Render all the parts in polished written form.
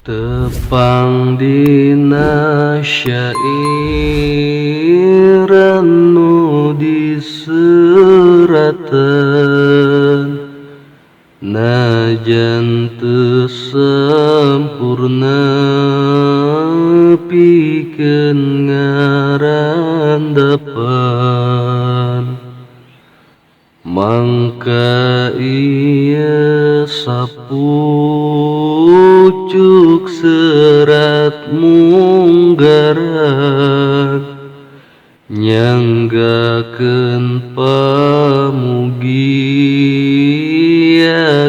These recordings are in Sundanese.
Tepang dina syairan nu diseraten, najan teu sampurna pikeun ngarandapan. Mangka ieu sapucuk serat munggaran, nyanggakeun pamugia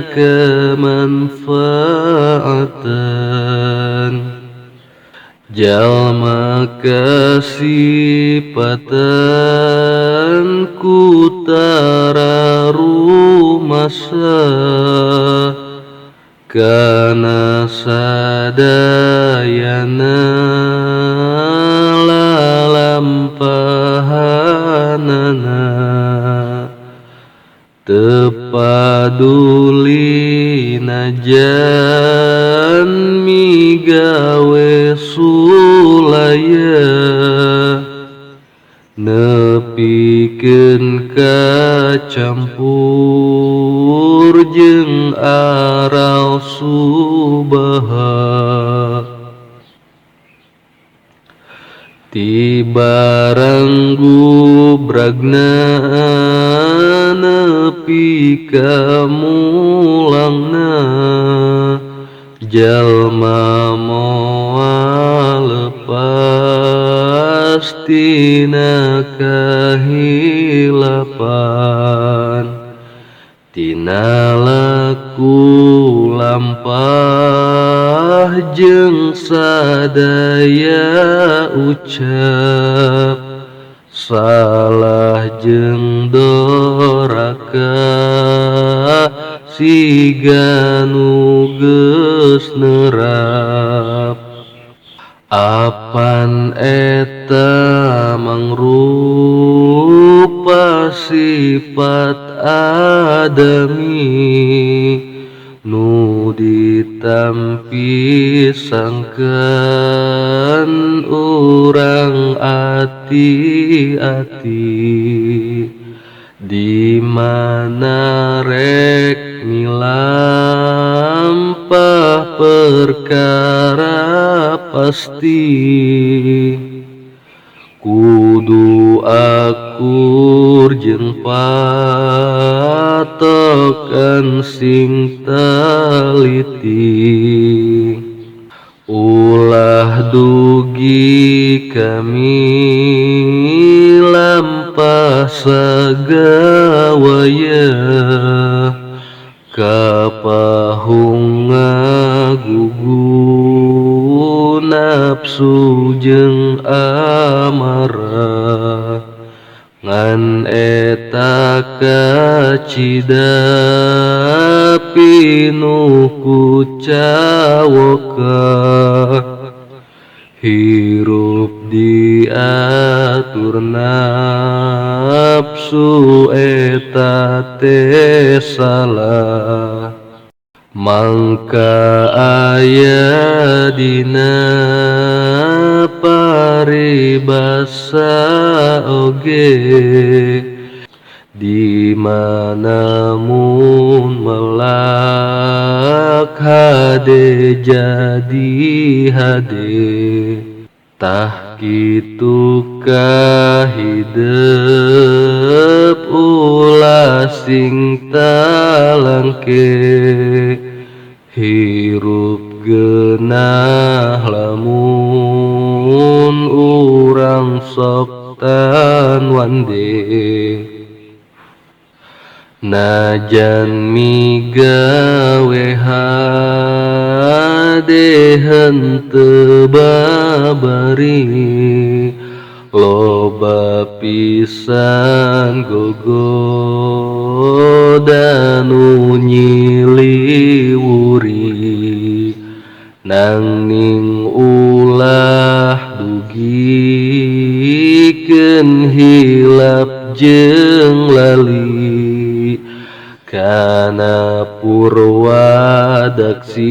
kemanfaatan. Jalma kasipatan ku tara rumasa, kana sadayana lalampahanana. Teu paduli najan migawe sulaya, nepikeun kacampur jeung aral subaha. Ti barang gubragna nepi ka mulangna, jalma moal lepas tina kahilapan. Tina laku lampah jeung sadaya ucap, salah jeung doraka siga nu geus neurap. Apan eta mangrupa sifat adami nu ditampi sangkeun urang ati-ati, di mana rek milampah perkara pasti, kudu akur jeung patokan sing taliti. Ulah dugi kami lampah sagawaya, kapahung ngagugu nafsu jeung amarah. Ngan eta kacida pinu kucawoka, hirup diatur nafsu eta teh salah. Mangka aya dina paribasa oge, di mana mun melak hade jadi hade. Tah kitu ka hideup ulah sing talangke, hirup geunah lamun urang sok tan wande. Najan migawe hade henteu babari, loba pisan gogoda nu nyiliwuri. Nanging ulah dugikeun hilap jeung lali, ka Nana Purwadaksi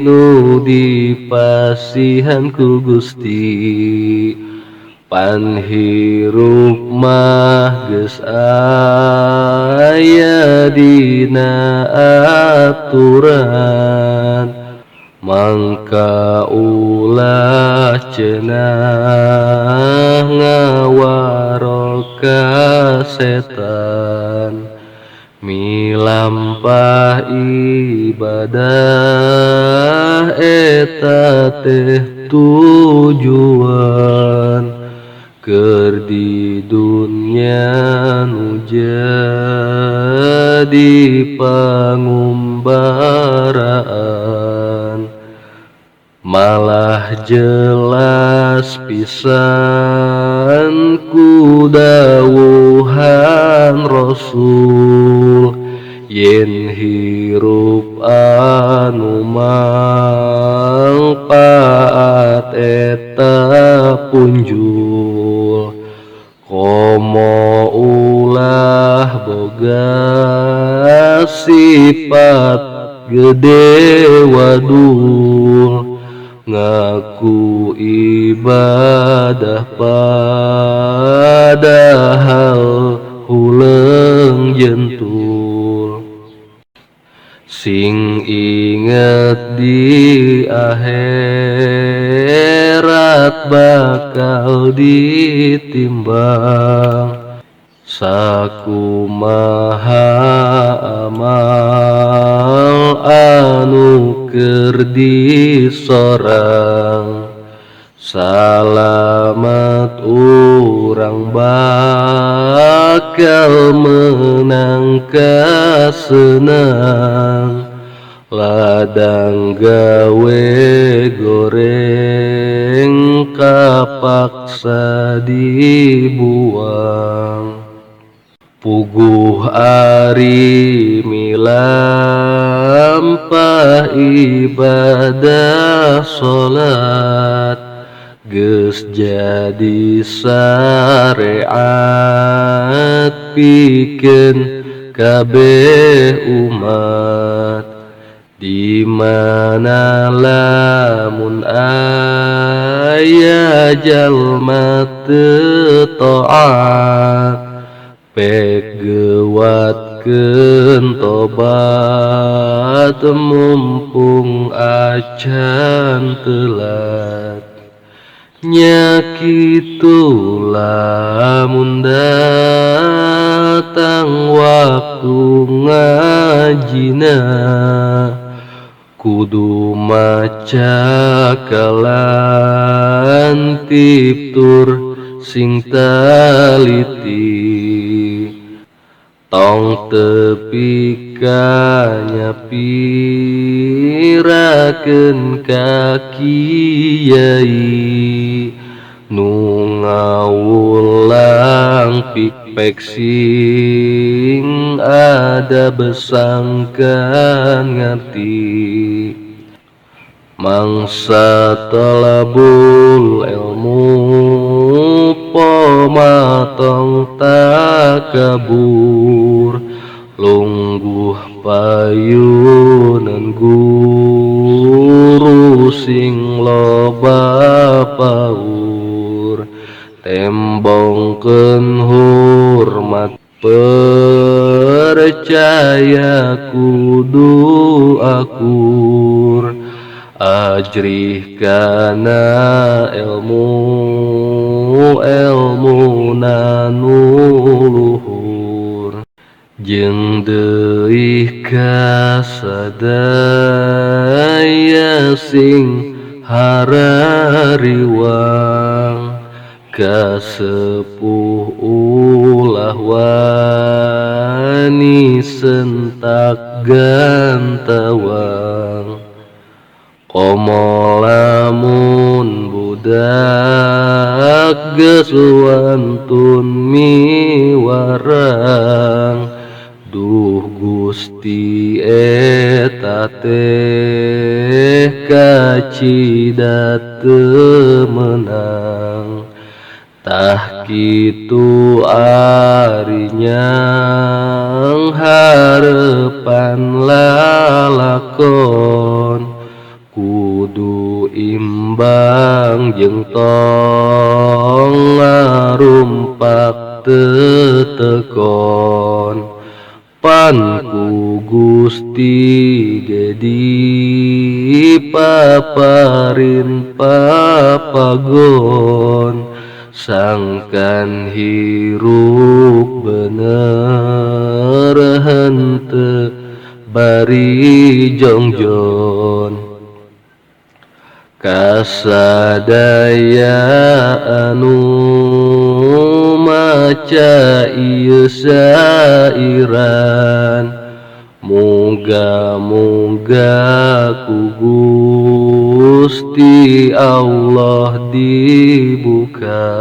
nu dipasihan ku Gusti, panhirup mah geus aya dina aturan, mangka ulah cenah ngawaroka setan, milampah ibadah eta teh tujuan, keur di dunya nu jadi pangumbaraan, malah jelas pisan ku dawuhan Rasul, yen hirup anu mangpaat eta punjul, komo ulah boga sifat gede wadul, ngaku ibadah padahal huleng jentul. Sing inget di akhirat bakal ditimbang, sakumaha amal anu keur disorang, salamet urang bakal menang kasenang, ladang gawe goreng kapaksa dibuang, puguh ari milampah ibadah salat, geus jadi syariat pikeun kabeh umat, di mana lamun aya jalma teu taat, pek geuwatkeun tobat mumpung acan telat, nya kitu lamun datang waktu ngajina, kudu maca kalan tiptur sing taliti, tong tepi nyapirakeun ka kiai nu ngawulang pik sing ada besangkan ngerti, mangsa talabul ilmu pomatong takabur, lungguh payunan guru sing loba paur, tembongkeun hormat percaya kudu akur, ajrih kana ilmu nanu luhur, jeung deui ka sadaya sing harariwang, kasepuh ulah wani sentak gantawang, komo lamun budak geus wantun miwarang, duh Gusti eta teh kacida teu meunang, tah kitu arinyang harepan lalakon kudu imbang jeung tong ngarumpak tetekon pan ku Gusti gedi paparin papagon sangkan hiruk bener henteu bari jongjon kasadaya anu maca ieu sairan muga-muga ku Gusti Allah dibuka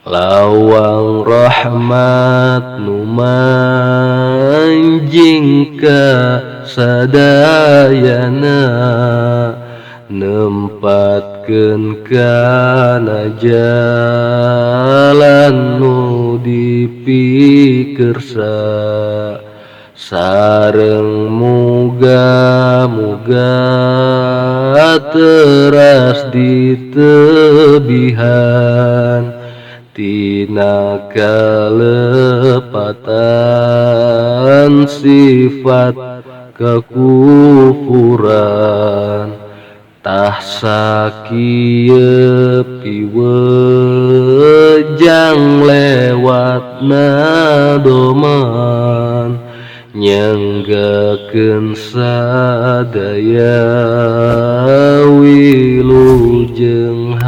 lawang rahmat nu manjing ka sadayana nempatkeun kana jalan nu dipikeursa sareng muga-muga teras ditebihan tina kalepatan sifat kekufuran tah sakieu piwejang lewatna doman nyenggakeun sadaya wilujeng